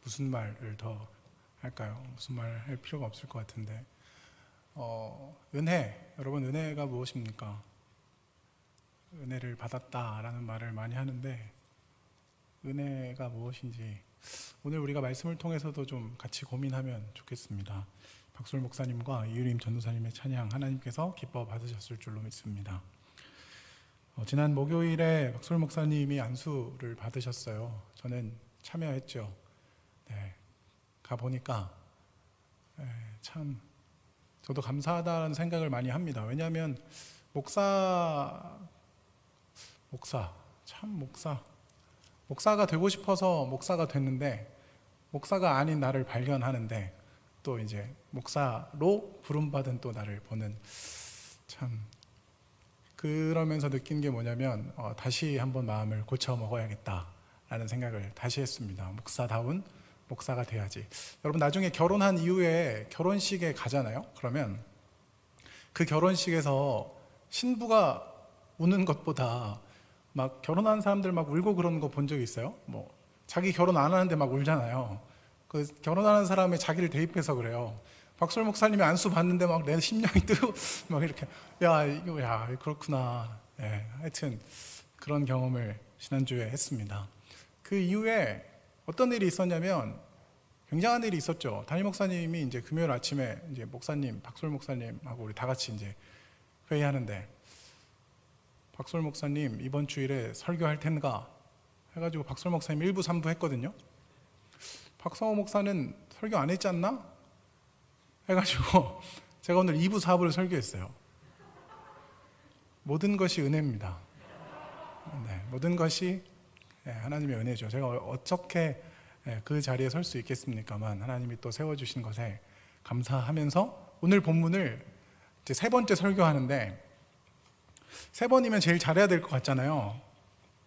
무슨 말을 더 할까요? 무슨 말 할 필요가 없을 것 같은데 은혜, 여러분 은혜가 무엇입니까? 은혜를 받았다라는 말을 많이 하는데 은혜가 무엇인지 오늘 우리가 말씀을 통해서도 좀 같이 고민하면 좋겠습니다. 박솔 목사님과 이유림 전도사님의 찬양 하나님께서 기뻐 받으셨을 줄로 믿습니다. 지난 목요일에 박솔 목사님이 안수를 받으셨어요. 저는 참여했죠. 네, 가보니까 참 저도 감사하다는 생각을 많이 합니다. 왜냐하면 목사가 되고 싶어서 목사가 됐는데 목사가 아닌 나를 발견하는데 또 이제 목사로 부름받은 또 나를 보는 참 그러면서 느낀 게 뭐냐면 다시 한번 마음을 고쳐 먹어야겠다라는 생각을 다시 했습니다. 목사다운 목사가 돼야지. 여러분 나중에 결혼한 이후에 결혼식에 가잖아요. 그러면 그 결혼식에서 신부가 우는 것보다 막 결혼한 사람들 막 울고 그러는 거 본 적 있어요? 뭐 자기 결혼 안 하는데 막 울잖아요. 그 결혼하는 사람이 자기를 대입해서 그래요. 박솔 목사님이 안수 받는데 막 내 심령이 뜨고 막 이렇게 야 그렇구나. 하여튼 그런 경험을 지난주에 했습니다. 그 이후에 어떤 일이 있었냐면 굉장한 일이 있었죠. 담임 목사님이 이제 금요일 아침에 이제 목사님 박솔 목사님하고 우리 다 같이 이제 회의하는데 박솔 목사님 이번 주일에 설교할 텐가 해가지고 박솔 목사님 1부 3부 했거든요. 박성호 목사는 설교 안 했지 않나? 해가지고 제가 오늘 2부 4부를 설교했어요. 모든 것이 은혜입니다. 네, 모든 것이 하나님의 은혜죠. 제가 어떻게 그 자리에 설 수 있겠습니까만 하나님이 또 세워주신 것에 감사하면서 오늘 본문을 이제 세 번째 설교하는데 세 번이면 제일 잘해야 될 것 같잖아요.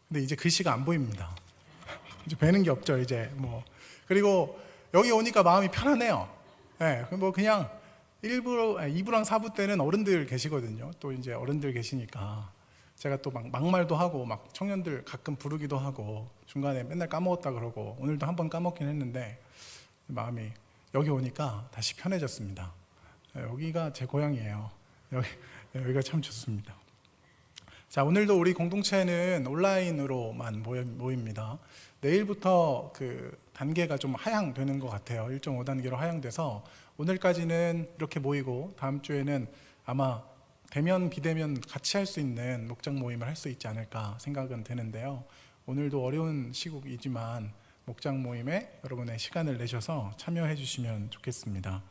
근데 이제 글씨가 안 보입니다. 이제 배는 게 없죠. 이제 뭐 그리고 여기 오니까 마음이 편하네요. 뭐 그냥 2부랑 4부 때는 어른들 계시거든요. 또 이제 어른들 계시니까 제가 또 막말도 하고 막 청년들 가끔 부르기도 하고 중간에 맨날 까먹었다 그러고 오늘도 한번 까먹긴 했는데 마음이 여기 오니까 다시 편해졌습니다. 여기가 제 고향이에요. 여기가 참 좋습니다. 자, 오늘도 우리 공동체는 온라인으로만 모입니다. 내일부터 그 단계가 좀 하향되는 것 같아요. 1.5단계로 하향돼서 오늘까지는 이렇게 모이고 다음 주에는 아마 대면 비대면 같이 할 수 있는 목장 모임을 할 수 있지 않을까 생각은 되는데요. 오늘도 어려운 시국이지만 목장 모임에 여러분의 시간을 내셔서 참여해 주시면 좋겠습니다.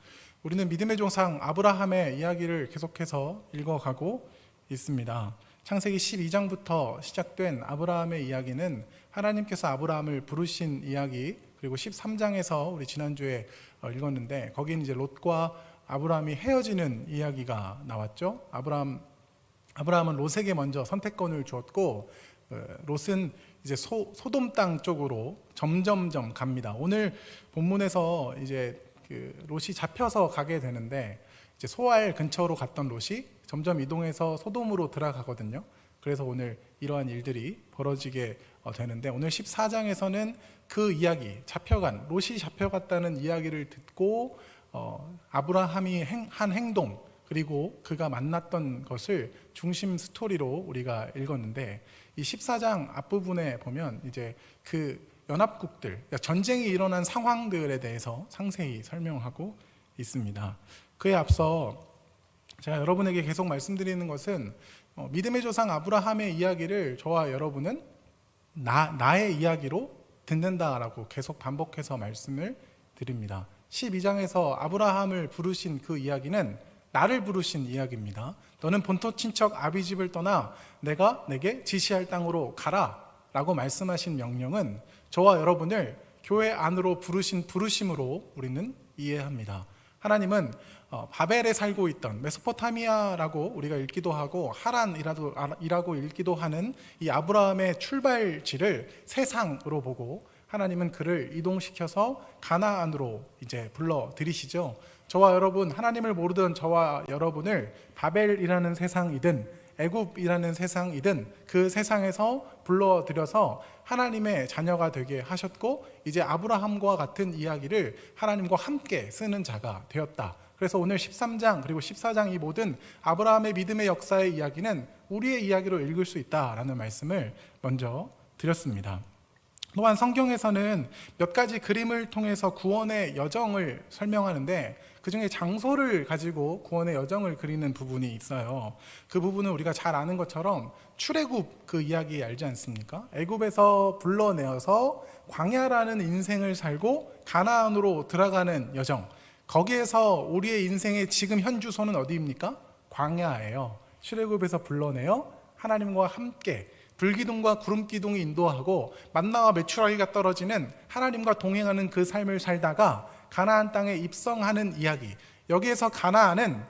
우리는 믿음의 조상 아브라함의 이야기를 계속해서 읽어가고 있습니다. 창세기 12장부터 시작된 아브라함의 이야기는 하나님께서 아브라함을 부르신 이야기, 그리고 13장에서 우리 지난주에 읽었는데 거기는 이제 롯과 아브라함이 헤어지는 이야기가 나왔죠. 아브라함은 롯에게 먼저 선택권을 주었고 롯은 이제 소돔 땅 쪽으로 점점점 갑니다. 오늘 본문에서 이제 그 롯이 잡혀서 가게 되는데 이제 소알 근처로 갔던 롯이 점점 이동해서 소돔으로 들어가거든요. 그래서 오늘 이러한 일들이 벌어지게 되는데 오늘 14장에서는 그 이야기, 롯이 잡혀갔다는 이야기를 듣고 아브라함이 한 행동 그리고 그가 만났던 것을 중심 스토리로 우리가 읽었는데 이 14장 앞부분에 보면 이제 그 연합국들, 그러니까 전쟁이 일어난 상황들에 대해서 상세히 설명하고 있습니다. 그에 앞서 제가 여러분에게 계속 말씀드리는 것은 믿음의 조상 아브라함의 이야기를 저와 여러분은 나의 이야기로 듣는다라고 계속 반복해서 말씀을 드립니다. 12장에서 아브라함을 부르신 그 이야기는 나를 부르신 이야기입니다. 너는 본토 친척 아비집을 떠나 내가 내게 지시할 땅으로 가라 라고 말씀하신 명령은 저와 여러분을 교회 안으로 부르신 부르심으로 우리는 이해합니다. 하나님은 바벨에 살고 있던 메소포타미아라고 우리가 읽기도 하고 하란이라고 읽기도 하는 이 아브라함의 출발지를 세상으로 보고 하나님은 그를 이동시켜서 가나안으로 이제 불러들이시죠. 저와 여러분, 하나님을 모르던 저와 여러분을 바벨이라는 세상이든 애굽이라는 세상이든 그 세상에서 불러들여서 하나님의 자녀가 되게 하셨고, 이제 아브라함과 같은 이야기를 하나님과 함께 쓰는 자가 되었다. 그래서 오늘 13장 그리고 14장 이 모든 아브라함의 믿음의 역사의 이야기는 우리의 이야기로 읽을 수 있다라는 말씀을 먼저 드렸습니다. 또한 성경에서는 몇 가지 그림을 통해서 구원의 여정을 설명하는데, 그 중에 장소를 가지고 구원의 여정을 그리는 부분이 있어요. 그 부분은 우리가 잘 아는 것처럼 출애굽 그 이야기 알지 않습니까? 애굽에서 불러내어서 광야라는 인생을 살고 가나안으로 들어가는 여정, 거기에서 우리의 인생의 지금 현 주소는 어디입니까? 광야예요. 출애굽에서 불러내어 하나님과 함께 불기둥과 구름기둥이 인도하고 만나와 메추라기가 떨어지는 하나님과 동행하는 그 삶을 살다가 가나안 땅에 입성하는 이야기, 여기에서 가나안은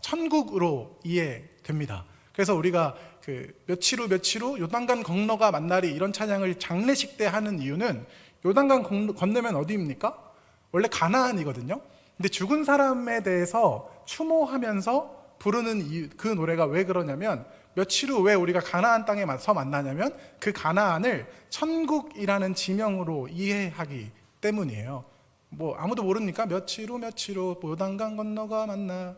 천국으로 이해됩니다. 그래서 우리가 그 며칠 후 요단강 건너가 만나리 이런 찬양을 장례식 때 하는 이유는, 요단강 건너면 어디입니까? 원래 가나안이거든요. 근데 죽은 사람에 대해서 추모하면서 부르는 그 노래가 왜 그러냐면, 며칠 후 왜 우리가 가나안 땅에 서 만나냐면 그 가나안을 천국이라는 지명으로 이해하기 때문이에요. 뭐 아무도 모릅니까? 며칠 후 요단강 건너가 만나리,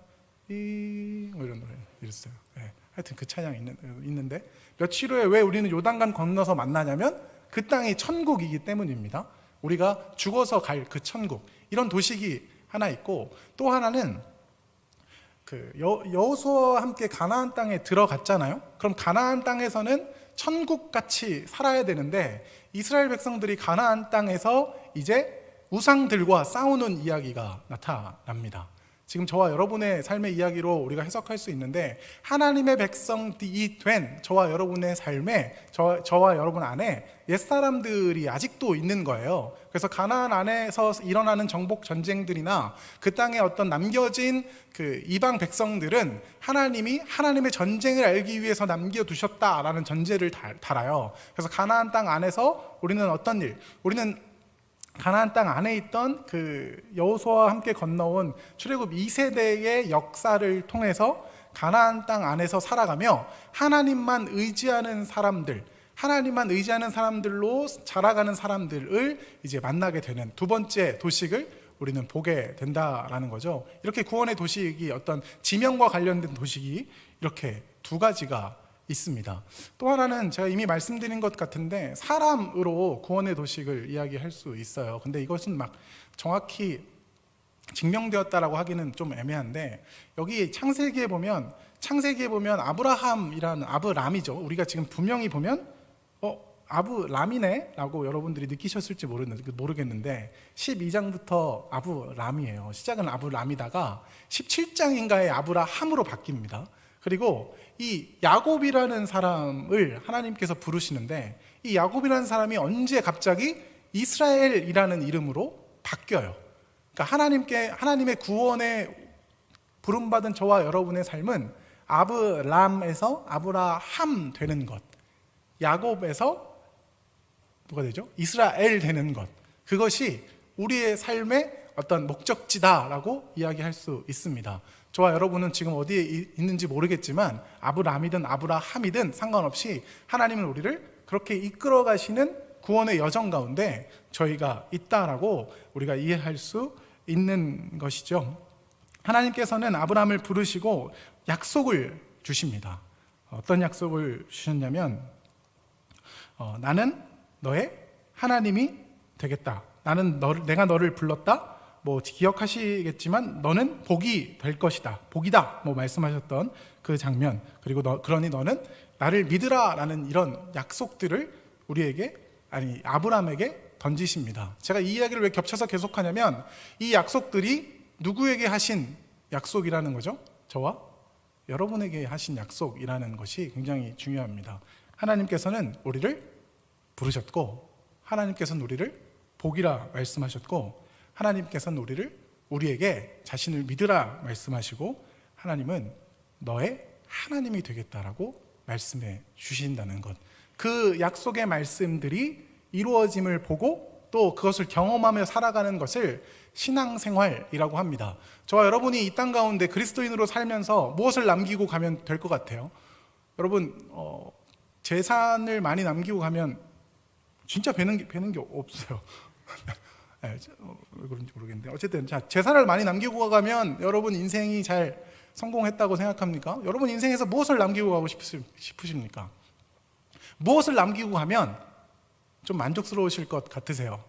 뭐 이런 노래 있어요. 네. 하여튼 그 찬양이 있는데, 며칠 후에 왜 우리는 요단강 건너서 만나냐면 그 땅이 천국이기 때문입니다. 우리가 죽어서 갈 그 천국, 이런 도식이 하나 있고, 또 하나는 그 여호수아와 함께 가나안 땅에 들어갔잖아요. 그럼 가나안 땅에서는 천국같이 살아야 되는데, 이스라엘 백성들이 가나안 땅에서 이제 우상들과 싸우는 이야기가 나타납니다. 지금 저와 여러분의 삶의 이야기로 우리가 해석할 수 있는데, 하나님의 백성이 된 저와 여러분의 삶에, 저와 여러분 안에 옛사람들이 아직도 있는 거예요. 그래서 가나안 안에서 일어나는 정복 전쟁들이나 그 땅에 어떤 남겨진 그 이방 백성들은 하나님이 하나님의 전쟁을 알기 위해서 남겨두셨다라는 전제를 달아요. 그래서 가나안 땅 안에서 우리는 어떤 일, 우리는 가나안 땅 안에 있던 그 여호수아와 함께 건너온 출애굽 2세대의 역사를 통해서 가나안 땅 안에서 살아가며 하나님만 의지하는 사람들, 하나님만 의지하는 사람들로 자라가는 사람들을 이제 만나게 되는 두 번째 도식을 우리는 보게 된다라는 거죠. 이렇게 구원의 도식이, 어떤 지명과 관련된 도식이 이렇게 두 가지가 있습니다. 또 하나는 제가 이미 말씀드린 것 같은데, 사람으로 구원의 도식을 이야기할 수 있어요. 근데 이것은 막 정확히 증명되었다라고 하기는 좀 애매한데, 여기 창세기에 보면 아브라함이라는, 아브람이죠. 우리가 지금 분명히 보면 아브람이네 라고 여러분들이 느끼셨을지 모르겠는데 12장부터 아브람이에요. 시작은 아브람이다가 17장인가에 아브라함으로 바뀝니다. 그리고 이 야곱이라는 사람을 하나님께서 부르시는데, 이 야곱이라는 사람이 언제 갑자기 이스라엘이라는 이름으로 바뀌어요. 그러니까 하나님의 구원에 부름받은 저와 여러분의 삶은 아브람에서 아브라함 되는 것, 야곱에서 누가 되죠? 이스라엘 되는 것, 그것이 우리의 삶의 어떤 목적지다라고 이야기할 수 있습니다. 저와 여러분은 지금 어디에 있는지 모르겠지만 아브람이든 아브라함이든 상관없이 하나님은 우리를 그렇게 이끌어 가시는 구원의 여정 가운데 저희가 있다라고 우리가 이해할 수 있는 것이죠. 하나님께서는 아브람을 부르시고 약속을 주십니다. 어떤 약속을 주셨냐면, 나는 너의 하나님이 되겠다. 내가 너를 불렀다. 뭐 기억하시겠지만 너는 복이 될 것이다. 복이다. 뭐 말씀하셨던 그 장면. 그리고 그러니 너는 나를 믿으라라는 이런 약속들을 아브람에게 던지십니다. 제가 이 이야기를 왜 겹쳐서 계속하냐면, 이 약속들이 누구에게 하신 약속이라는 거죠? 저와 여러분에게 하신 약속이라는 것이 굉장히 중요합니다. 하나님께서는 우리를 부르셨고, 하나님께서는 우리를 복이라 말씀하셨고, 하나님께서는 우리에게 자신을 믿으라 말씀하시고, 하나님은 너의 하나님이 되겠다라고 말씀해 주신다는 것. 그 약속의 말씀들이 이루어짐을 보고 또 그것을 경험하며 살아가는 것을 신앙생활이라고 합니다. 저와 여러분이 이 땅 가운데 그리스도인으로 살면서 무엇을 남기고 가면 될 것 같아요? 여러분 재산을 많이 남기고 가면 진짜 배는 게 없어요. 네, 왜 그런지 모르겠는데 어쨌든 자, 재산을 많이 남기고 가면 여러분 인생이 잘 성공했다고 생각합니까? 여러분 인생에서 무엇을 남기고 가고 싶으십니까? 무엇을 남기고 가면 좀 만족스러우실 것 같으세요?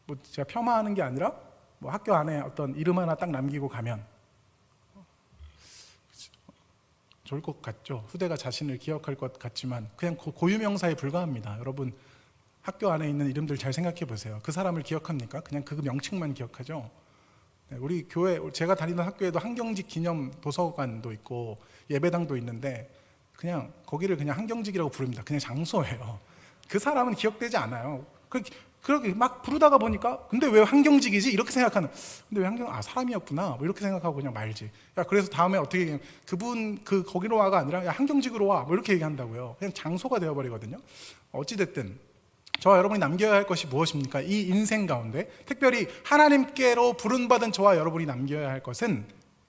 뭐 제가 폄하하는 게 아니라 뭐 학교 안에 어떤 이름 하나 딱 남기고 가면 좋을 것 같죠. 후대가 자신을 기억할 것 같지만 그냥 고유명사에 불과합니다. 여러분 학교 안에 있는 이름들 잘 생각해 보세요. 그 사람을 기억합니까? 그냥 그 명칭만 기억하죠. 네, 우리 교회 제가 다니는 학교에도 한경직 기념 도서관도 있고 예배당도 있는데 그냥 거기를 그냥 한경직이라고 부릅니다. 그냥 장소예요. 그 사람은 기억되지 않아요. 그렇게 막 부르다가 보니까 근데 왜 한경직이지? 이렇게 생각하는. 근데 왜 사람이었구나. 뭐 이렇게 생각하고 그냥 말지. 야, 그래서 다음에 어떻게 얘기하면 그분 거기로 와가 아니라 야, 한경직으로 와. 뭐 이렇게 얘기한다고요. 그냥 장소가 되어 버리거든요. 어찌 됐든 저와 여러분이 남겨야 할 것이 무엇입니까? 이 인생 가운데 특별히 하나님께로 부름받은 저와 여러분이 남겨야 할 것은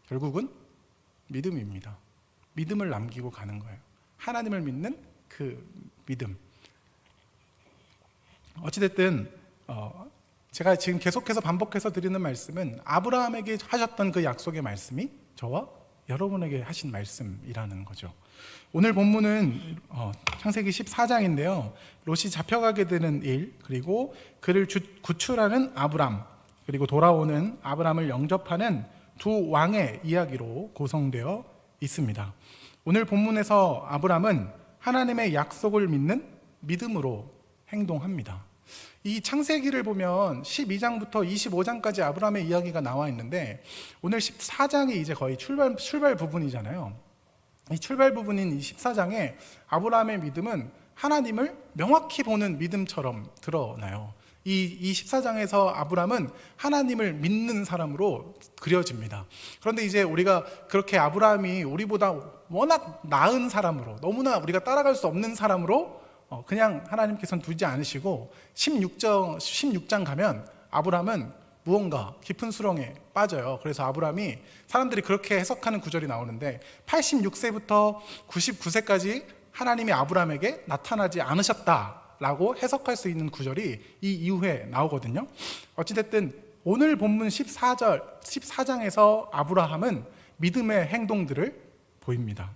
결국은 믿음입니다. 믿음을 남기고 가는 거예요. 하나님을 믿는 그 믿음. 어찌됐든 제가 지금 계속해서 반복해서 드리는 말씀은 아브라함에게 하셨던 그 약속의 말씀이 저와 여러분에게 하신 말씀이라는 거죠. 오늘 본문은 창세기 14장인데요. 롯이 잡혀가게 되는 일, 그리고 그를 구출하는 아브람, 그리고 돌아오는 아브람을 영접하는 두 왕의 이야기로 구성되어 있습니다. 오늘 본문에서 아브람은 하나님의 약속을 믿는 믿음으로 행동합니다. 이 창세기를 보면 12장부터 25장까지 아브라함의 이야기가 나와 있는데 오늘 14장이 이제 거의 출발 부분이잖아요. 이 출발 부분인 이 14장에 아브라함의 믿음은 하나님을 명확히 보는 믿음처럼 드러나요. 이 14장에서 아브라함은 하나님을 믿는 사람으로 그려집니다. 그런데 이제 우리가 그렇게 아브라함이 우리보다 워낙 나은 사람으로, 너무나 우리가 따라갈 수 없는 사람으로 그냥 하나님께서는 두지 않으시고 16장 가면 아브라함은 무언가 깊은 수렁에 빠져요. 그래서 아브라함이 사람들이 그렇게 해석하는 구절이 나오는데 86세부터 99세까지 하나님이 아브라함에게 나타나지 않으셨다라고 해석할 수 있는 구절이 이 이후에 나오거든요. 어찌됐든 오늘 본문 14장에서 아브라함은 믿음의 행동들을 보입니다.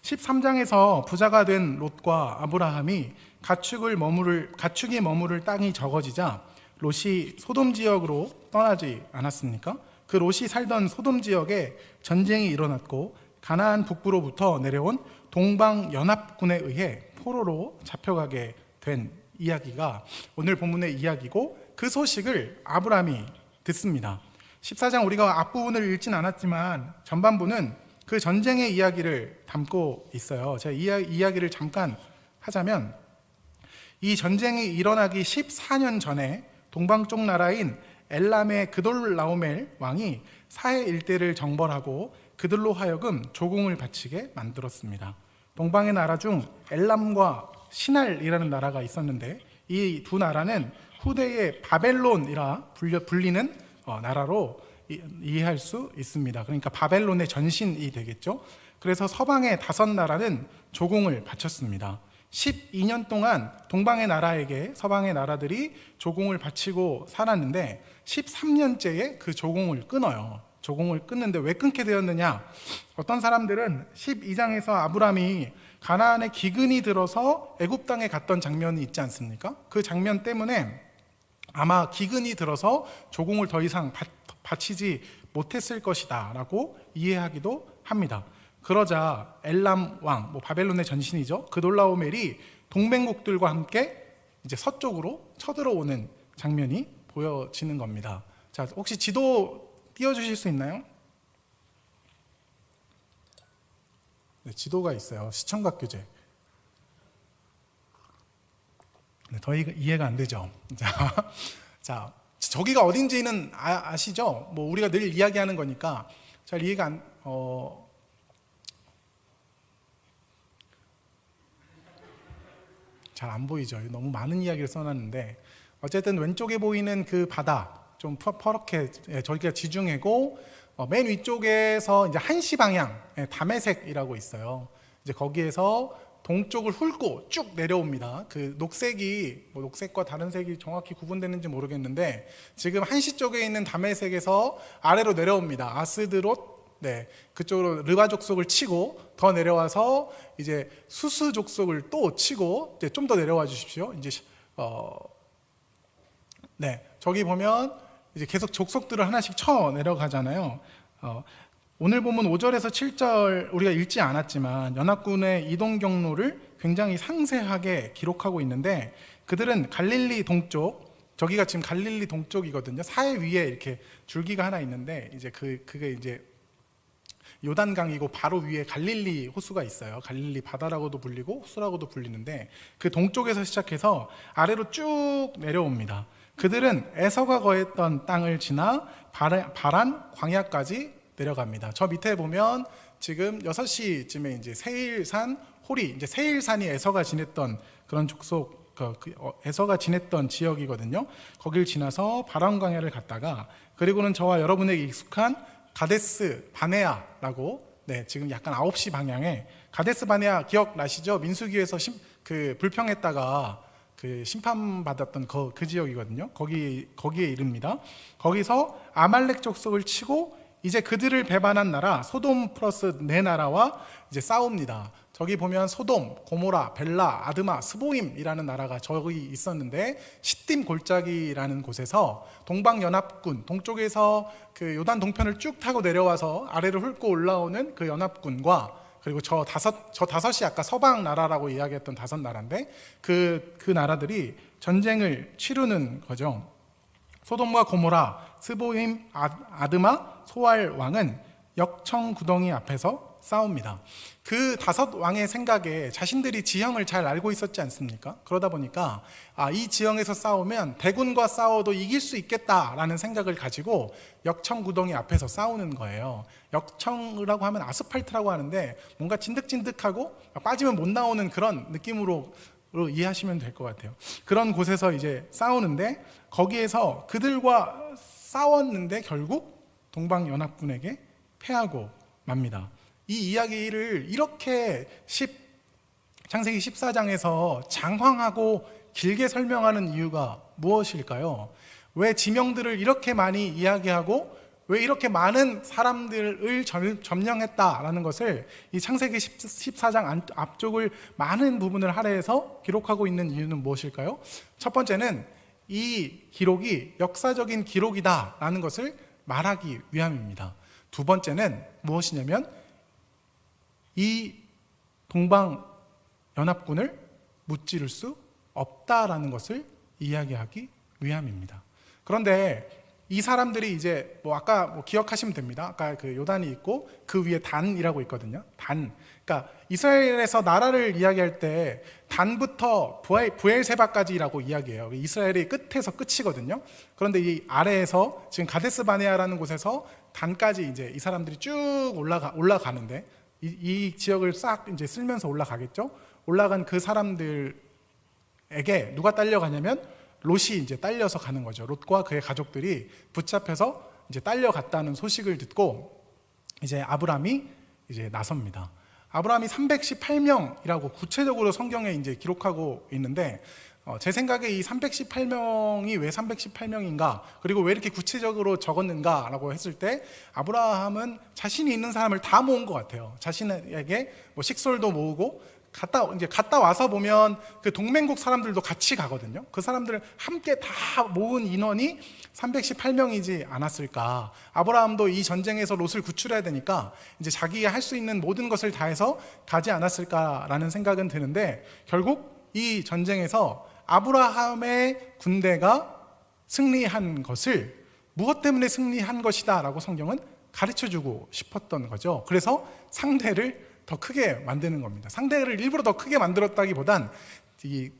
13장에서 부자가 된 롯과 아브라함이 가축이 머무를 땅이 적어지자 롯이 소돔 지역으로 떠나지 않았습니까? 그 롯이 살던 소돔 지역에 전쟁이 일어났고 가나안 북부로부터 내려온 동방 연합군에 의해 포로로 잡혀가게 된 이야기가 오늘 본문의 이야기고 그 소식을 아브라함이 듣습니다. 14장 우리가 앞부분을 읽진 않았지만 전반부는 그 전쟁의 이야기를 담고 있어요. 제가 이야기를 잠깐 하자면 이 전쟁이 일어나기 14년 전에 동방쪽 나라인 엘람의 그돌라오멜 왕이 사해 일대를 정벌하고 그들로 하여금 조공을 바치게 만들었습니다. 동방의 나라 중 엘람과 시날이라는 나라가 있었는데 이 두 나라는 후대의 바벨론이라 불리는 나라로 이해할 수 있습니다. 그러니까 바벨론의 전신이 되겠죠. 그래서 서방의 5나라는 조공을 바쳤습니다. 12년 동안 동방의 나라에게 서방의 나라들이 조공을 바치고 살았는데 13년째에 그 조공을 끊어요. 조공을 끊는데 왜 끊게 되었느냐? 어떤 사람들은 12장에서 아브람이 가나안에 기근이 들어서 애굽 땅에 갔던 장면이 있지 않습니까? 그 장면 때문에 아마 기근이 들어서 조공을 더 이상 바치지 못했을 것이다 라고 이해하기도 합니다. 그러자 엘람 왕, 바벨론의 전신이죠. 그돌라오멜이 동맹국들과 함께 이제 서쪽으로 쳐들어오는 장면이 보여지는 겁니다. 자, 혹시 지도 띄워주실 수 있나요? 네, 지도가 있어요. 시청각 교재. 네, 더 이해가 안 되죠. 자, 저기가 어딘지는 아시죠? 우리가 늘 이야기하는 거니까 잘 이해가 잘 안 보이죠. 너무 많은 이야기를 써놨는데 어쨌든 왼쪽에 보이는 그 바다 좀 퍼렇게 저기가 지중해고 맨 위쪽에서 이제 한시 방향 다메섹이라고 있어요. 이제 거기에서 동쪽을 훑고 쭉 내려옵니다. 그 녹색이 녹색과 다른 색이 정확히 구분되는지 모르겠는데 지금 한시 쪽에 있는 다메섹에서 아래로 내려옵니다. 아스드롯 그쪽으로 르바 족속을 치고 더 내려와서 이제 수스 족속을 또 치고 이제 좀 더 내려와 주십시오. 이제 저기 보면 이제 계속 족속들을 하나씩 쳐 내려가잖아요. 오늘 보면 5절에서 7절 우리가 읽지 않았지만 연합군의 이동 경로를 굉장히 상세하게 기록하고 있는데 그들은 갈릴리 동쪽, 저기가 지금 갈릴리 동쪽이거든요. 사해 위에 이렇게 줄기가 하나 있는데 이제 그게 이제 요단강이고 바로 위에 갈릴리 호수가 있어요. 갈릴리 바다라고도 불리고 호수라고도 불리는데 그 동쪽에서 시작해서 아래로 쭉 내려옵니다. 그들은 에서가 거했던 땅을 지나 바란 광야까지 내려갑니다. 저 밑에 보면 지금 6시쯤에 이제 세일산 호리, 이제 세일산이 에서가 지냈던 그런 족속, 에서가 지냈던 지역이거든요. 거길 지나서 바란 광야를 갔다가 그리고는 저와 여러분에게 익숙한 가데스 바네아라고 지금 약간 9시 방향에 가데스 바네아 기억나시죠? 민수기에서 불평했다가 그 심판받았던 그 지역이거든요. 거기에 이릅니다. 거기서 아말렉 족속을 치고 이제 그들을 배반한 나라 소돔 플러스 네 나라와 이제 싸웁니다. 저기 보면 소돔, 고모라, 벨라, 아드마, 스보임이라는 나라가 저기 있었는데 시딤 골짜기라는 곳에서 동방연합군 동쪽에서 그 요단 동편을 쭉 타고 내려와서 아래로 훑고 올라오는 그 연합군과 그리고 저 다섯이 아까 서방 나라라고 이야기했던 5나라인데 그 나라들이 전쟁을 치르는 거죠. 소돔과 고모라, 스보임, 아드마, 소알 왕은 역청 구덩이 앞에서 싸웁니다. 그 5왕의 생각에 자신들이 지형을 잘 알고 있었지 않습니까? 그러다 보니까 이 지형에서 싸우면 대군과 싸워도 이길 수 있겠다라는 생각을 가지고 역청 구덩이 앞에서 싸우는 거예요. 역청이라고 하면 아스팔트라고 하는데 뭔가 진득진득하고 빠지면 못 나오는 그런 느낌으로 이해하시면 될 것 같아요. 그런 곳에서 이제 싸우는데 거기에서 그들과 싸웠는데 결국 동방연합군에게 패하고 맙니다. 이 이야기를 이렇게 창세기 14장에서 장황하고 길게 설명하는 이유가 무엇일까요? 왜 지명들을 이렇게 많이 이야기하고 왜 이렇게 많은 사람들을 점령했다라는 것을 이 창세기 14장 앞쪽을 많은 부분을 할애해서 기록하고 있는 이유는 무엇일까요? 첫 번째는 이 기록이 역사적인 기록이다라는 것을 말하기 위함입니다. 두 번째는 무엇이냐면 이 동방연합군을 무찌를 수 없다라는 것을 이야기하기 위함입니다. 그런데 이 사람들이 이제 아까 기억하시면 됩니다. 아까 그 요단이 있고 그 위에 단이라고 있거든요. 단. 그러니까 이스라엘에서 나라를 이야기할 때 단부터 부엘세바까지라고 이야기해요. 이스라엘의 끝에서 끝이거든요. 그런데 이 아래에서 지금 가데스 바네아라는 곳에서 단까지 이제 이 사람들이 쭉 올라가는데 이 지역을 싹 이제 쓸면서 올라가겠죠. 올라간 그 사람들에게 누가 딸려가냐면 롯이 이제 딸려서 가는 거죠. 롯과 그의 가족들이 붙잡혀서 이제 딸려갔다는 소식을 듣고 이제 아브람이 이제 나섭니다. 아브람이 318명이라고 구체적으로 성경에 이제 기록하고 있는데 제 생각에 이 318명이 왜 318명인가 그리고 왜 이렇게 구체적으로 적었는가라고 했을 때 아브라함은 자신이 있는 사람을 다 모은 것 같아요. 자신에게 식솔도 모으고 갔다 와서 보면 그 동맹국 사람들도 같이 가거든요. 그 사람들을 함께 다 모은 인원이 318명이지 않았을까. 아브라함도 이 전쟁에서 롯을 구출해야 되니까 이제 자기가 할 수 있는 모든 것을 다해서 가지 않았을까라는 생각은 드는데 결국 이 전쟁에서 아브라함의 군대가 승리한 것을 무엇 때문에 승리한 것이다 라고 성경은 가르쳐주고 싶었던 거죠. 그래서 상대를 더 크게 만드는 겁니다. 상대를 일부러 더 크게 만들었다기보단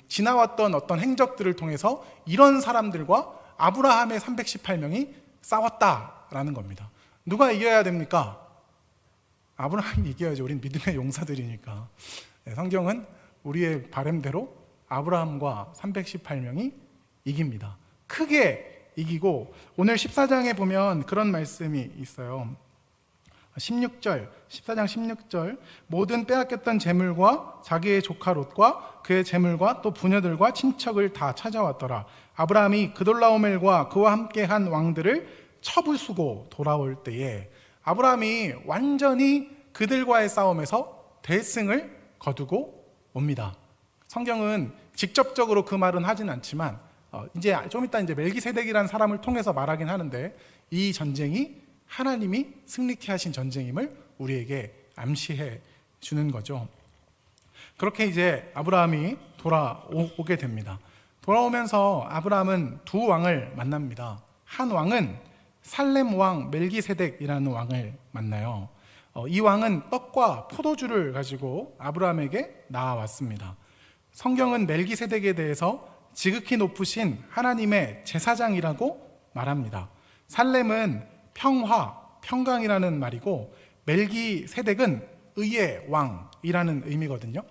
지나왔던 어떤 행적들을 통해서 이런 사람들과 아브라함의 318명이 싸웠다라는 겁니다. 누가 이겨야 됩니까? 아브라함이 이겨야죠. 우린 믿음의 용사들이니까. 성경은 우리의 바램대로 아브라함과 318명이 이깁니다. 크게 이기고 오늘 14장에 보면 그런 말씀이 있어요. 14장 16절 모든 빼앗겼던 재물과 자기의 조카 롯과 그의 재물과 또 부녀들과 친척을 다 찾아왔더라. 아브라함이 그돌라오멜과 그와 함께한 왕들을 쳐부수고 돌아올 때에 아브라함이 완전히 그들과의 싸움에서 대승을 거두고 옵니다. 성경은 직접적으로 그 말은 하진 않지만 이제 좀 이따 이제 멜기세덱이라는 사람을 통해서 말하긴 하는데 이 전쟁이 하나님이 승리케 하신 전쟁임을 우리에게 암시해 주는 거죠. 그렇게 이제 아브라함이 돌아오게 됩니다. 돌아오면서 아브라함은 두 왕을 만납니다. 한 왕은 살렘 왕 멜기세덱이라는 왕을 만나요. 이 왕은 떡과 포도주를 가지고 아브라함에게 나아왔습니다. 성경은 멜기세덱에 대해서 지극히 높으신 하나님의 제사장이라고 말합니다. 살렘은 평화, 평강이라는 말이고 멜기세덱은 의의 왕이라는 의미거든요.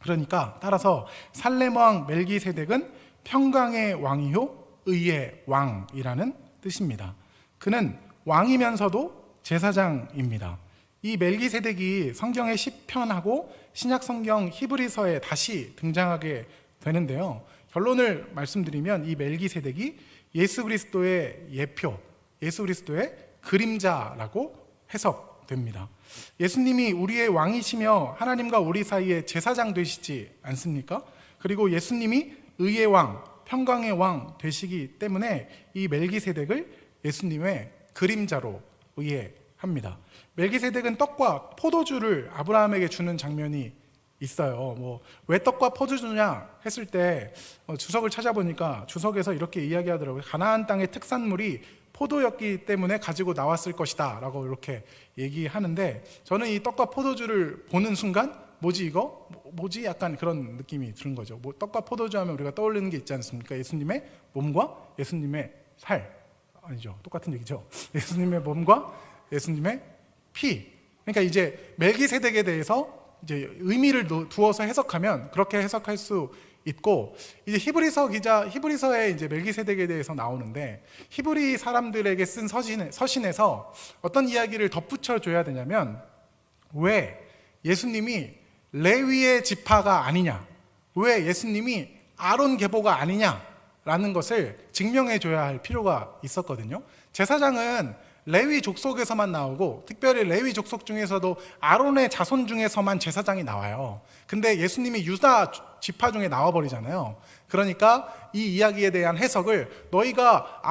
그러니까 따라서 살렘 왕 멜기세덱은 평강의 왕이요 의의 왕이라는 뜻입니다. 그는 왕이면서도 제사장입니다. 이 멜기세덱이 성경의 시편하고 신약 성경 히브리서에 다시 등장하게 되는데요. 결론을 말씀드리면 이 멜기세덱이 예수 그리스도의 예표, 예수 그리스도의 그림자라고 해석됩니다. 예수님이 우리의 왕이시며 하나님과 우리 사이에 제사장 되시지 않습니까? 그리고 예수님이 의의 왕, 평강의 왕 되시기 때문에 이 멜기세덱을 예수님의 그림자로 이해합니다. 멜기세덱은 떡과 포도주를 아브라함에게 주는 장면이 있어요. 왜 떡과 포도주냐 했을 때 주석을 찾아보니까 주석에서 이렇게 이야기하더라고요. 가나안 땅의 특산물이 포도였기 때문에 가지고 나왔을 것이다 라고 이렇게 얘기하는데, 저는 이 떡과 포도주를 보는 순간 뭐지 이거? 뭐지? 약간 그런 느낌이 드는 거죠. 떡과 포도주 하면 우리가 떠올리는 게 있지 않습니까? 예수님의 몸과 예수님의 살, 아니죠, 똑같은 얘기죠. 예수님의 몸과 예수님의 피. 그러니까 이제 멜기세덱에 대해서 이제 의미를 두어서 해석하면 그렇게 해석할 수 있고, 이제 히브리서에 이제 멜기세덱에 대해서 나오는데, 히브리 사람들에게 쓴 서신에서 어떤 이야기를 덧붙여 줘야 되냐면, 왜 예수님이 레위의 지파가 아니냐, 왜 예수님이 아론 계보가 아니냐라는 것을 증명해 줘야 할 필요가 있었거든요. 제사장은 레위 족속에서만 나오고, 특별히 레위 족속 중에서도 아론의 자손 중에서만 제사장이 나와요. 근데 예수님이 유다 지파 중에 나와버리잖아요. 그러니까 이 이야기에 대한 해석을, 너희가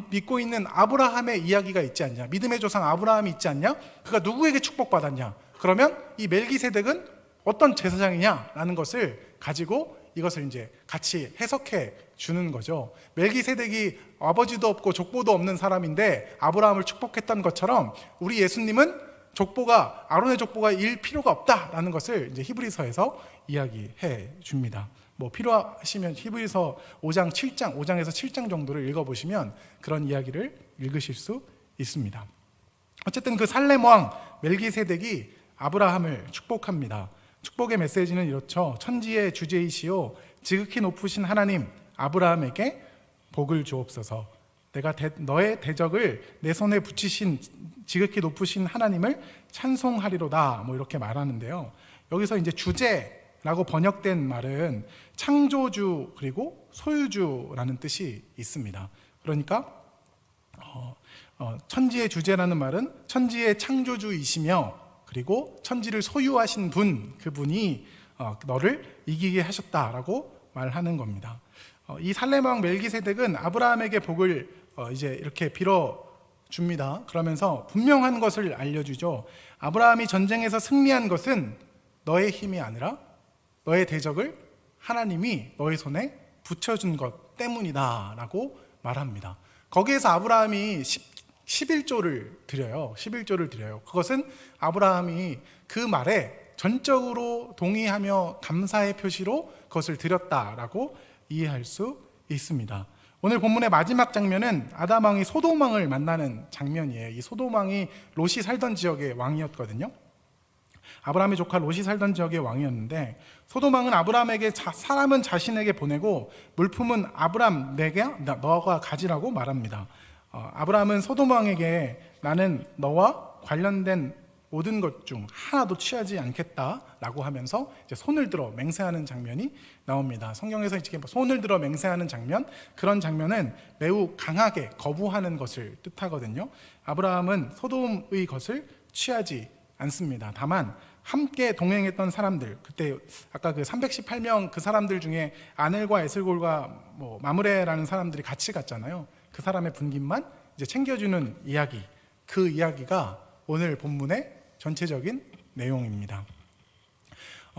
믿고 있는 아브라함의 이야기가 있지 않냐, 믿음의 조상 아브라함이 있지 않냐, 그가 누구에게 축복받았냐, 그러면 이 멜기세덱은 어떤 제사장이냐라는 것을 가지고 이것을 이제 같이 해석해 주는 거죠. 멜기세덱이 아버지도 없고 족보도 없는 사람인데 아브라함을 축복했던 것처럼, 우리 예수님은 아론의 족보가 일 필요가 없다라는 것을 이제 히브리서에서 이야기해 줍니다. 필요하시면 히브리서 5장에서 7장 정도를 읽어보시면 그런 이야기를 읽으실 수 있습니다. 어쨌든 그 살렘 왕 멜기세덱이 아브라함을 축복합니다. 축복의 메시지는 이렇죠. 천지의 주제이시오 지극히 높으신 하나님 아브라함에게 복을 주옵소서. 내가 너의 대적을 내 손에 붙이신 지극히 높으신 하나님을 찬송하리로다, 이렇게 말하는데요. 여기서 이제 주제라고 번역된 말은 창조주 그리고 소유주라는 뜻이 있습니다. 그러니까 천지의 주제라는 말은 천지의 창조주이시며, 그리고 천지를 소유하신 그분이 너를 이기게 하셨다라고 말하는 겁니다. 이 살렘 왕 멜기세덱은 아브라함에게 복을 이제 이렇게 빌어 줍니다. 그러면서 분명한 것을 알려주죠. 아브라함이 전쟁에서 승리한 것은 너의 힘이 아니라 너의 대적을 하나님이 너의 손에 붙여준 것 때문이다 라고 말합니다. 거기에서 아브라함이 11조를 드려요. 11조를 드려요. 그것은 아브라함이 그 말에 전적으로 동의하며 감사의 표시로 그것을 드렸다라고 이해할 수 있습니다. 오늘 본문의 마지막 장면은 아담 왕이 소돔 왕을 만나는 장면이에요. 이 소돔 왕이 롯이 살던 지역의 왕이었거든요. 아브라함의 조카 롯이 살던 지역의 왕이었는데, 소돔 왕은 아브라함에게 사람은 자신에게 보내고 물품은 아브라함 내게 너가 가지라고 말합니다. 아브라함은 소돔 왕에게 나는 너와 관련된 모든 것 중 하나도 취하지 않겠다라고 하면서 이제 손을 들어 맹세하는 장면이 나옵니다. 성경에서 이렇게 손을 들어 맹세하는 장면, 그런 장면은 매우 강하게 거부하는 것을 뜻하거든요. 아브라함은 소돔의 것을 취하지 않습니다. 다만 함께 동행했던 사람들, 그때 아까 그 318명 그 사람들 중에 아넬과 에슬골과 마므레라는 사람들이 같이 갔잖아요. 그 사람의 분깃만 이제 챙겨주는 이야기, 그 이야기가 오늘 본문의 전체적인 내용입니다.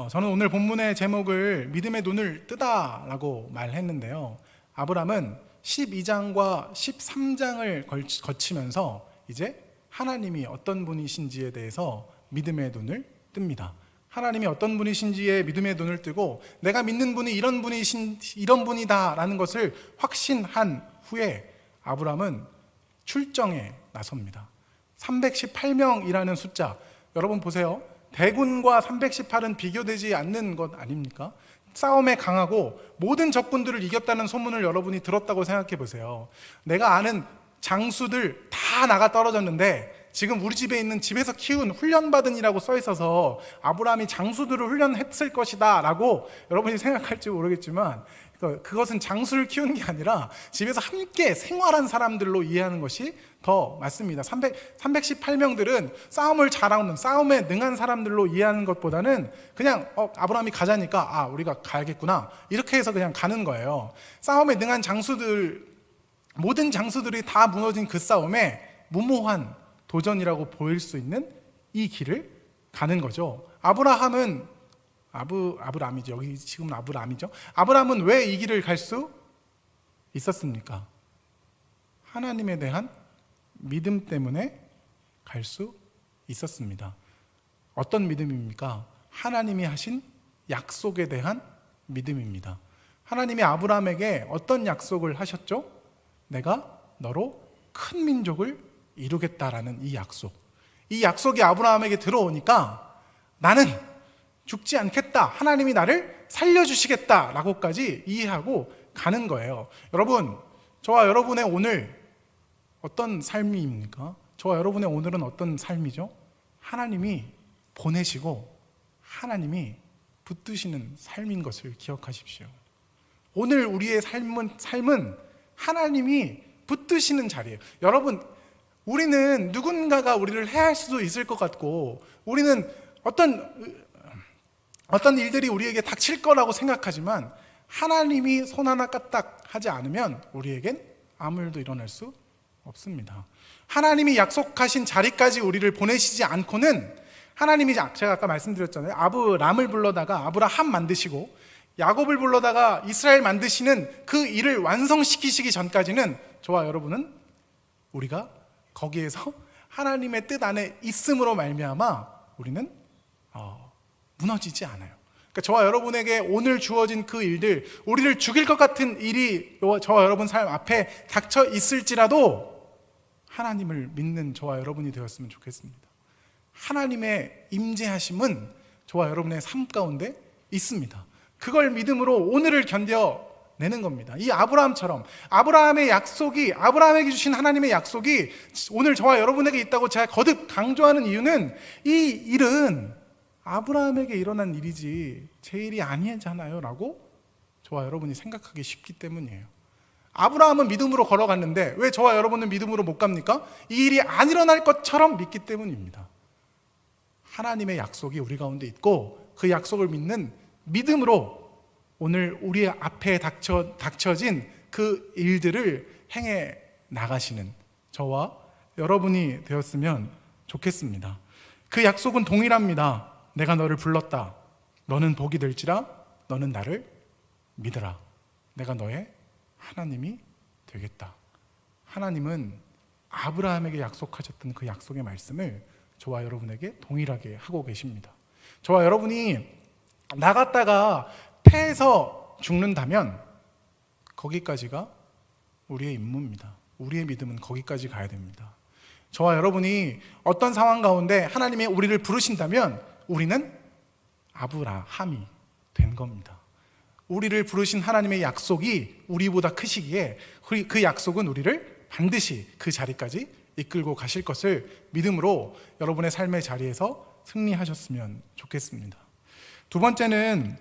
저는 오늘 본문의 제목을 믿음의 눈을 뜨다라고 말했는데요. 아브람은 12장과 13장을 거치면서 이제 하나님이 어떤 분이신지에 대해서 믿음의 눈을 뜹니다. 하나님이 어떤 분이신지에 믿음의 눈을 뜨고 내가 믿는 분이 이런 분이다라는 것을 확신한 후에 아브람은 출정에 나섭니다. 318명이라는 숫자, 여러분 보세요. 대군과 318은 비교되지 않는 것 아닙니까? 싸움에 강하고 모든 적군들을 이겼다는 소문을 여러분이 들었다고 생각해 보세요. 내가 아는 장수들 다 나가 떨어졌는데 지금 우리 집에 있는 집에서 키운 훈련받은이라고 써 있어서 아브라함이 장수들을 훈련했을 것이다 라고 여러분이 생각할지 모르겠지만 그것은 장수를 키우는 게 아니라 집에서 함께 생활한 사람들로 이해하는 것이 더 맞습니다. 318명들은 싸움을 잘하는, 싸움에 능한 사람들로 이해하는 것보다는 그냥 아브라함이 가자니까 우리가 가야겠구나 이렇게 해서 그냥 가는 거예요. 싸움에 능한 장수들, 모든 장수들이 다 무너진 그 싸움에 무모한 도전이라고 보일 수 있는 이 길을 가는 거죠. 아브라함은 아브람이죠. 여기 지금 아브람이죠. 아브람은 왜 이 길을 갈 수 있었습니까? 하나님에 대한 믿음 때문에 갈 수 있었습니다. 어떤 믿음입니까? 하나님이 하신 약속에 대한 믿음입니다. 하나님이 아브람에게 어떤 약속을 하셨죠? 내가 너로 큰 민족을 이루겠다라는 이 약속. 이 약속이 아브라함에게 들어오니까 나는 죽지 않겠다, 하나님이 나를 살려주시겠다라고까지 이해하고 가는 거예요. 여러분, 저와 여러분의 오늘 어떤 삶입니까? 저와 여러분의 오늘은 어떤 삶이죠? 하나님이 보내시고 하나님이 붙드시는 삶인 것을 기억하십시오. 오늘 우리의 삶은 하나님이 붙드시는 자리예요. 여러분, 우리는 누군가가 우리를 해할 수도 있을 것 같고 우리는 어떤 일들이 우리에게 닥칠 거라고 생각하지만 하나님이 손 하나 까딱 하지 않으면 우리에겐 아무 일도 일어날 수 없습니다. 하나님이 약속하신 자리까지 우리를 보내시지 않고는 하나님이, 제가 아까 말씀드렸잖아요. 아브람을 불러다가 아브라함 만드시고 야곱을 불러다가 이스라엘 만드시는 그 일을 완성시키시기 전까지는 저와 여러분은 우리가 거기에서 하나님의 뜻 안에 있음으로 말미암아 우리는 무너지지 않아요. 그러니까 저와 여러분에게 오늘 주어진 그 일들, 우리를 죽일 것 같은 일이 저와 여러분 삶 앞에 닥쳐 있을지라도 하나님을 믿는 저와 여러분이 되었으면 좋겠습니다. 하나님의 임재하심은 저와 여러분의 삶 가운데 있습니다. 그걸 믿음으로 오늘을 견뎌내는 겁니다. 이 아브라함처럼 아브라함의 약속이, 아브라함에게 주신 하나님의 약속이 오늘 저와 여러분에게 있다고 제가 거듭 강조하는 이유는 이 일은 아브라함에게 일어난 일이지 제 일이 아니잖아요 라고 저와 여러분이 생각하기 쉽기 때문이에요. 아브라함은 믿음으로 걸어갔는데 왜 저와 여러분은 믿음으로 못 갑니까? 이 일이 안 일어날 것처럼 믿기 때문입니다. 하나님의 약속이 우리 가운데 있고 그 약속을 믿는 믿음으로 오늘 우리 앞에 닥쳐진 그 일들을 행해 나가시는 저와 여러분이 되었으면 좋겠습니다. 그 약속은 동일합니다. 내가 너를 불렀다. 너는 복이 될지라 너는 나를 믿으라. 내가 너의 하나님이 되겠다. 하나님은 아브라함에게 약속하셨던 그 약속의 말씀을 저와 여러분에게 동일하게 하고 계십니다. 저와 여러분이 나갔다가 패해서 죽는다면 거기까지가 우리의 임무입니다. 우리의 믿음은 거기까지 가야 됩니다. 저와 여러분이 어떤 상황 가운데 하나님이 우리를 부르신다면 우리는 아브라함이 된 겁니다. 우리를 부르신 하나님의 약속이 우리보다 크시기에 그 약속은 우리를 반드시 그 자리까지 이끌고 가실 것을 믿음으로 여러분의 삶의 자리에서 승리하셨으면 좋겠습니다. 두 번째는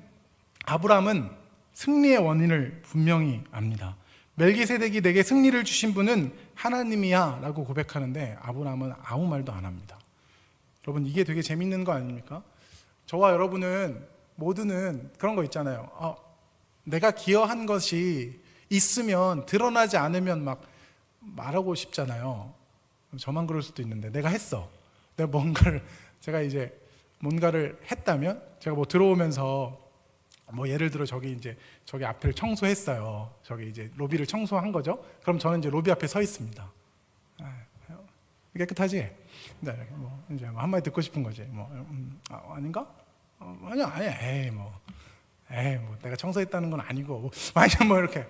아브라함은 승리의 원인을 분명히 압니다. 멜기세덱이 내게 승리를 주신 분은 하나님이야 라고 고백하는데 아브라함은 아무 말도 안 합니다. 여러분, 이게 되게 재밌는 거 아닙니까? 저와 여러분은 모두는 그런 거 있잖아요. 내가 기여한 것이 있으면 드러나지 않으면 막 말하고 싶잖아요. 저만 그럴 수도 있는데 내가 했어. 내가 제가 이제 뭔가를 했다면 제가 뭐 들어오면서 뭐 예를 들어 저기 앞을 청소했어요. 저기 이제 로비를 청소한 거죠. 그럼 저는 이제 로비 앞에 서 있습니다. 깨끗하지? 네, 뭐 이제 한마디 듣고 싶은 거지. 아닌가? 아니야, 에이 뭐 내가 청소했다는 건 아니고 뭐 이렇게.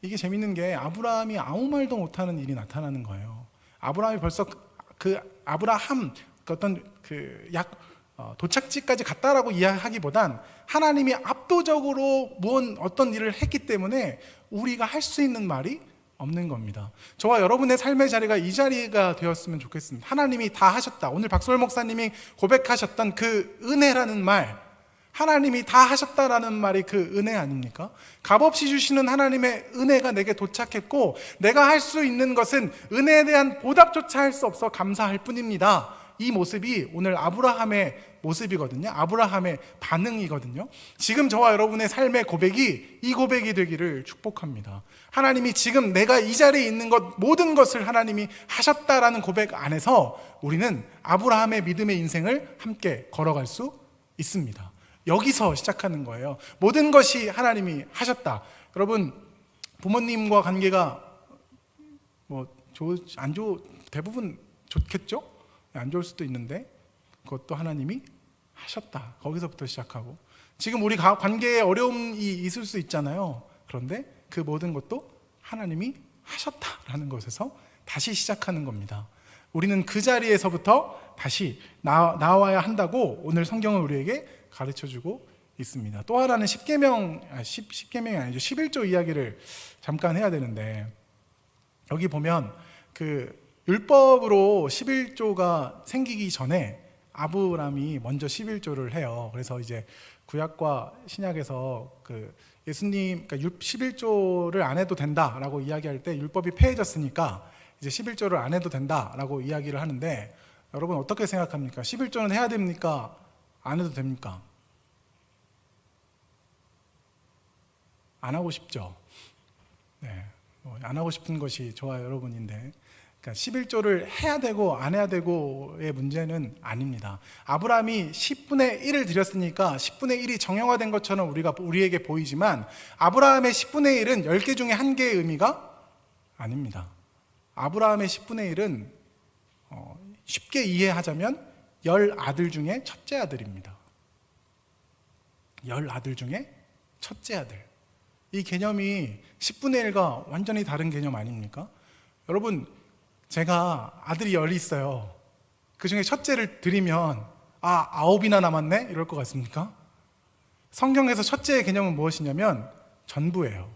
이게 재밌는 게 아브라함이 아무 말도 못하는 일이 나타나는 거예요. 아브라함이 벌써 아브라함 어떤 도착지까지 갔다라고 이야기하기보단 하나님이 압도적으로 어떤 일을 했기 때문에 우리가 할 수 있는 말이 없는 겁니다. 저와 여러분의 삶의 자리가 이 자리가 되었으면 좋겠습니다. 하나님이 다 하셨다. 오늘 박솔 목사님이 고백하셨던 그 은혜라는 말, 하나님이 다 하셨다라는 말이 그 은혜 아닙니까? 값없이 주시는 하나님의 은혜가 내게 도착했고 내가 할 수 있는 것은 은혜에 대한 보답조차 할 수 없어 감사할 뿐입니다. 이 모습이 오늘 아브라함의 모습이거든요. 아브라함의 반응이거든요. 지금 저와 여러분의 삶의 고백이 이 고백이 되기를 축복합니다. 하나님이 지금 내가 이 자리에 있는 것 모든 것을 하나님이 하셨다라는 고백 안에서 우리는 아브라함의 믿음의 인생을 함께 걸어갈 수 있습니다. 여기서 시작하는 거예요. 모든 것이 하나님이 하셨다. 여러분, 부모님과 관계가 대부분 좋겠죠? 안 좋을 수도 있는데 그것도 하나님이 하셨다. 거기서부터 시작하고 지금 우리 관계에 어려움이 있을 수 있잖아요. 그런데 그 모든 것도 하나님이 하셨다라는 것에서 다시 시작하는 겁니다. 우리는 그 자리에서부터 다시 나와야 한다고 오늘 성경은 우리에게 가르쳐주고 있습니다. 또 하나는 10계명이 아니죠. 11조 이야기를 잠깐 해야 되는데 여기 보면 율법으로 11조가 생기기 전에 아브라함이 먼저 11조를 해요. 그래서 이제 구약과 신약에서 예수님 11조를 안 해도 된다라고 이야기할 때 율법이 폐해졌으니까 이제 11조를 안 해도 된다라고 이야기를 하는데 여러분 어떻게 생각합니까? 11조는 해야 됩니까? 안 해도 됩니까? 안 하고 싶죠. 네, 안 하고 싶은 것이 저와 여러분인데, 그러니까 11조를 해야 되고 안 해야 되고의 문제는 아닙니다. 아브라함이 10분의 1을 드렸으니까 10분의 1이 정형화된 것처럼 우리에게 보이지만 아브라함의 10분의 1은 10개 중에 1개의 의미가 아닙니다. 아브라함의 10분의 1은 쉽게 이해하자면 10아들 중에 첫째 아들입니다. 10아들 중에 첫째 아들. 이 개념이 10분의 1과 완전히 다른 개념 아닙니까? 여러분, 제가 아들이 10이 있어요. 그 중에 첫째를 드리면 9이나 남았네? 이럴 것 같습니까? 성경에서 첫째의 개념은 무엇이냐면 전부예요.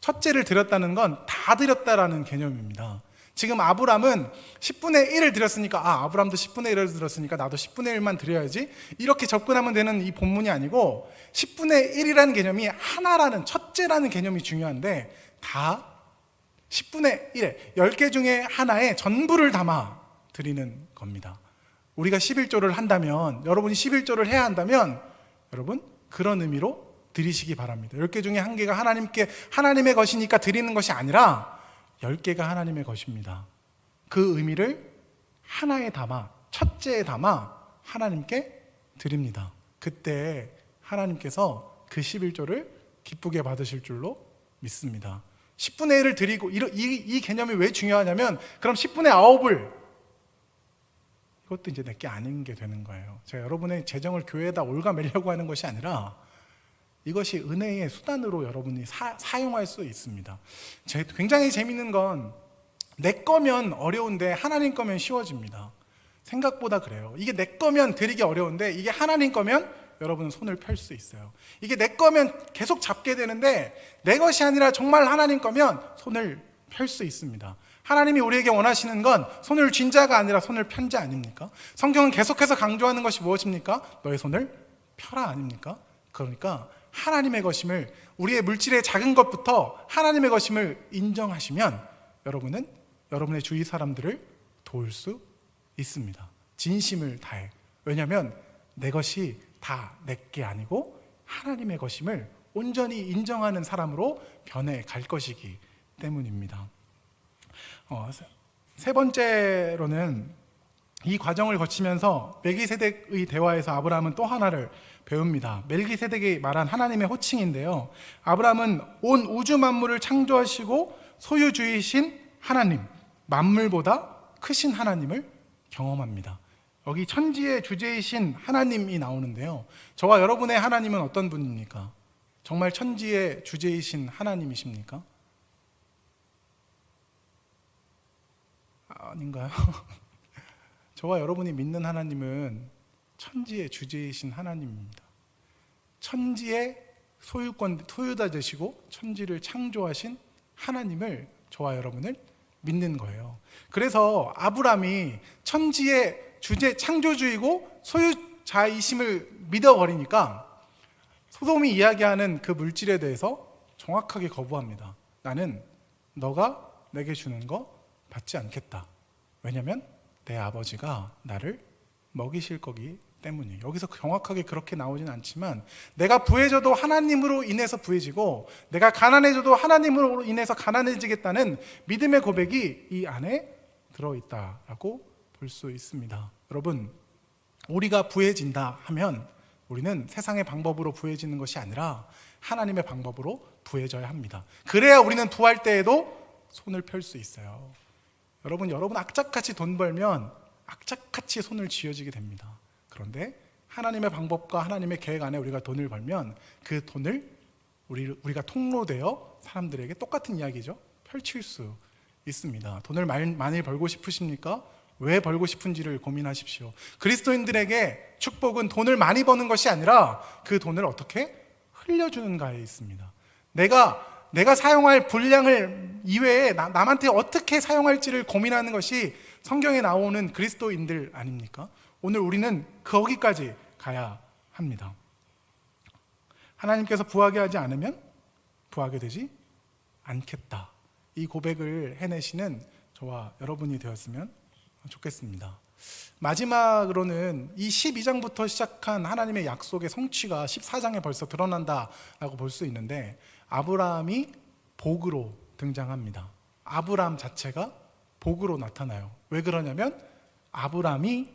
첫째를 드렸다는 건 다 드렸다라는 개념입니다. 지금 아브람은 10분의 1을 드렸으니까 아브람도 10분의 1을 드렸으니까 나도 10분의 1만 드려야지, 이렇게 접근하면 되는 이 본문이 아니고 10분의 1이라는 개념이 하나라는, 첫째라는 개념이 중요한데 다 10분의 1에 10개 중에 하나에 전부를 담아 드리는 겁니다. 우리가 11조를 한다면, 여러분이 11조를 해야 한다면 여러분 그런 의미로 드리시기 바랍니다. 10개 중에 1개가 하나님의 것이니까 드리는 것이 아니라 10개가 하나님의 것입니다. 그 의미를 하나에 담아, 첫째에 담아 하나님께 드립니다. 그때 하나님께서 그 11조를 기쁘게 받으실 줄로 믿습니다. 10분의 1을 드리고, 이 개념이 왜 중요하냐면, 그럼 10분의 9을, 이것도 이제 내게 아닌 게 되는 거예요. 제가 여러분의 재정을 교회에다 올가매려고 하는 것이 아니라 이것이 은혜의 수단으로 여러분이 사용할 수 있습니다. 굉장히 재밌는 건 내 거면 어려운데 하나님 거면 쉬워집니다. 생각보다 그래요. 이게 내 거면 드리기 어려운데 이게 하나님 거면 여러분은 손을 펼 수 있어요. 이게 내 거면 계속 잡게 되는데 내 것이 아니라 정말 하나님 거면 손을 펼 수 있습니다. 하나님이 우리에게 원하시는 건 손을 쥔 자가 아니라 손을 편 자 아닙니까? 성경은 계속해서 강조하는 것이 무엇입니까? 너의 손을 펴라 아닙니까? 그러니까 하나님의 것임을, 우리의 물질의 작은 것부터 하나님의 것임을 인정하시면 여러분은 여러분의 주위 사람들을 도울 수 있습니다. 진심을 다해. 왜냐하면 내 것이 다 내게 아니고 하나님의 것임을 온전히 인정하는 사람으로 변해갈 것이기 때문입니다. 세 번째로는 이 과정을 거치면서 멜기세덱의 대화에서 아브라함은 또 하나를 배웁니다. 멜기세덱이 말한 하나님의 호칭인데요, 아브라함은 온 우주 만물을 창조하시고 소유주이신 하나님, 만물보다 크신 하나님을 경험합니다. 여기 천지의 주제이신 하나님이 나오는데요, 저와 여러분의 하나님은 어떤 분입니까? 정말 천지의 주제이신 하나님이십니까? 아닌가요? 저와 여러분이 믿는 하나님은 천지의 주제이신 하나님입니다. 천지의 소유자 되시고 천지를 창조하신 하나님을 저와 여러분을 믿는 거예요. 그래서 아브라함이 천지의 주제 창조주이고 소유자이심을 믿어버리니까 소돔이 이야기하는 그 물질에 대해서 정확하게 거부합니다. 나는 너가 내게 주는 거 받지 않겠다. 왜냐하면 내 아버지가 나를 먹이실 거기 때문이에요. 여기서 정확하게 그렇게 나오진 않지만, 내가 부해져도 하나님으로 인해서 부해지고 내가 가난해져도 하나님으로 인해서 가난해지겠다는 믿음의 고백이 이 안에 들어있다라고 볼 수 있습니다. 여러분, 우리가 부해진다 하면 우리는 세상의 방법으로 부해지는 것이 아니라 하나님의 방법으로 부해져야 합니다. 그래야 우리는 부할 때에도 손을 펼 수 있어요. 여러분 악착같이 돈 벌면 악착같이 손을 쥐어지게 됩니다. 그런데 하나님의 방법과 하나님의 계획 안에 우리가 돈을 벌면 그 돈을 우리가 통로되어 사람들에게 똑같은 이야기죠, 펼칠 수 있습니다. 돈을 많이 벌고 싶으십니까? 왜 벌고 싶은지를 고민하십시오. 그리스도인들에게 축복은 돈을 많이 버는 것이 아니라 그 돈을 어떻게 흘려주는가에 있습니다. 내가 사용할 분량을 이외에 남한테 어떻게 사용할지를 고민하는 것이 성경에 나오는 그리스도인들 아닙니까? 오늘 우리는 거기까지 가야 합니다. 하나님께서 부하게 하지 않으면 부하게 되지 않겠다. 이 고백을 해내시는 저와 여러분이 되었으면 좋겠습니다. 마지막으로는 이 12장부터 시작한 하나님의 약속의 성취가 14장에 벌써 드러난다라고 볼 수 있는데, 아브라함이 복으로 등장합니다. 아브라함 자체가 복으로 나타나요. 왜 그러냐면 아브라함이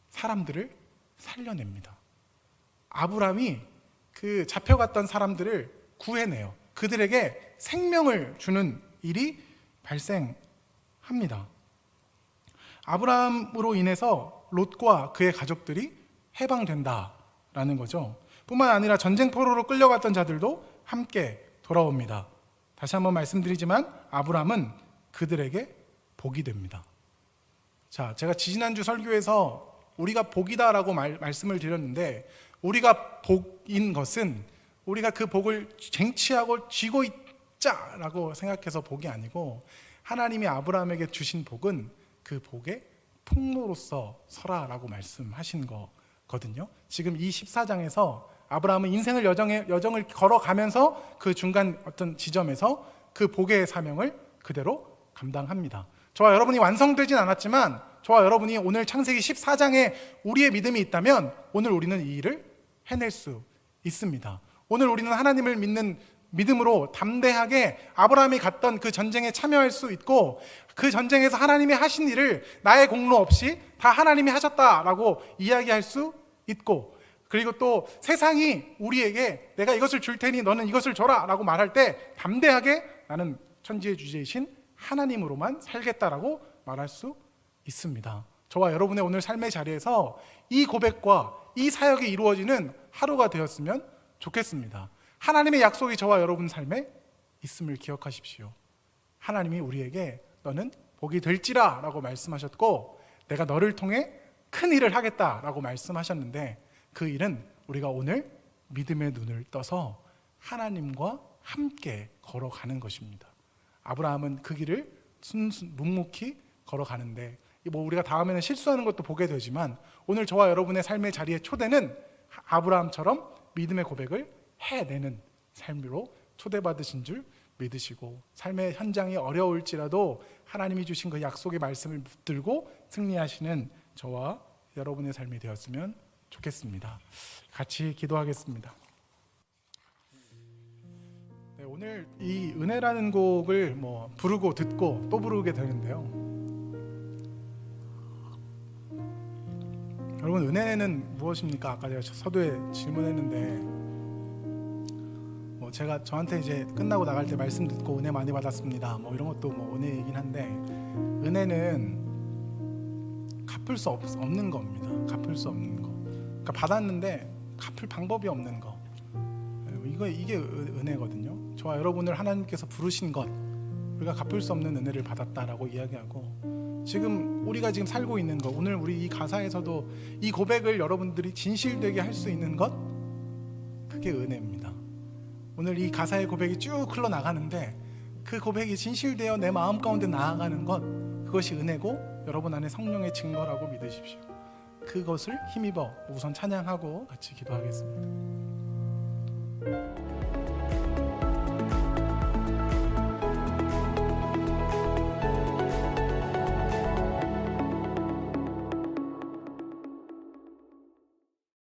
사람들을 살려냅니다. 아브라함이 그 잡혀갔던 사람들을 구해내요. 그들에게 생명을 주는 일이 발생합니다. 아브라함으로 인해서 롯과 그의 가족들이 해방된다라는 거죠. 뿐만 아니라 전쟁 포로로 끌려갔던 자들도 함께 돌아옵니다. 다시 한번 말씀드리지만 아브라함은 그들에게 복이 됩니다. 자, 제가 지지난주 설교에서 우리가 복이다라고 말씀을 드렸는데, 우리가 복인 것은 우리가 그 복을 쟁취하고 쥐고 있자라고 생각해서 복이 아니고, 하나님이 아브라함에게 주신 복은 그 복의 통로로서 서라라고 말씀하신 거거든요. 지금 이 14장에서 아브라함은 인생을 여정을 걸어가면서 그 중간 어떤 지점에서 그 복의 사명을 그대로 감당합니다. 저와 여러분이 완성되진 않았지만, 저와 여러분이 오늘 창세기 14장에 우리의 믿음이 있다면 오늘 우리는 이 일을 해낼 수 있습니다. 오늘 우리는 하나님을 믿는 믿음으로 담대하게 아브라함이 갔던 그 전쟁에 참여할 수 있고, 그 전쟁에서 하나님이 하신 일을 나의 공로 없이 다 하나님이 하셨다라고 이야기할 수 있고, 그리고 또 세상이 우리에게 내가 이것을 줄 테니 너는 이것을 줘라 라고 말할 때 담대하게 나는 천지의 주제이신 하나님으로만 살겠다라고 말할 수 있습니다. 저와 여러분의 오늘 삶의 자리에서 이 고백과 이 사역이 이루어지는 하루가 되었으면 좋겠습니다. 하나님의 약속이 저와 여러분 삶에 있음을 기억하십시오. 하나님이 우리에게 너는 복이 될지라 라고 말씀하셨고, 내가 너를 통해 큰 일을 하겠다 라고 말씀하셨는데, 그 일은 우리가 오늘 믿음의 눈을 떠서 하나님과 함께 걸어가는 것입니다. 아브라함은 그 길을 묵묵히 걸어가는데 뭐 우리가 다음에는 실수하는 것도 보게 되지만 오늘 저와 여러분의 삶의 자리의 초대는 아브라함처럼 믿음의 고백을 해내는 삶으로 초대받으신 줄 믿으시고 삶의 현장이 어려울지라도 하나님이 주신 그 약속의 말씀을 붙들고 승리하시는 저와 여러분의 삶이 되었으면 좋겠습니다. 같이 기도하겠습니다. 네, 오늘 이 은혜라는 곡을 부르고 듣고 또 부르게 되는데요. 여러분, 은혜는 무엇입니까? 아까 제가 서두에 질문했는데 제가 저한테 이제 끝나고 나갈 때 말씀 듣고 은혜 많이 받았습니다. 이런 것도 은혜이긴 한데 은혜는 갚을 수 없는 겁니다. 갚을 수 없는 거. 그러니까 받았는데 갚을 방법이 없는 거. 이게 은혜거든요. 저와 여러분을 하나님께서 부르신 것, 우리가 갚을 수 없는 은혜를 받았다라고 이야기하고 우리가 지금 살고 있는 것, 오늘 우리 이 가사에서도 이 고백을 여러분들이 진실되게 할 수 있는 것, 그게 은혜입니다. 오늘 이 가사의 고백이 쭉 흘러나가는데 그 고백이 진실되어 내 마음 가운데 나아가는 것, 그것이 은혜고 여러분 안에 성령의 증거라고 믿으십시오. 그것을 힘입어 우선 찬양하고 같이 기도하겠습니다.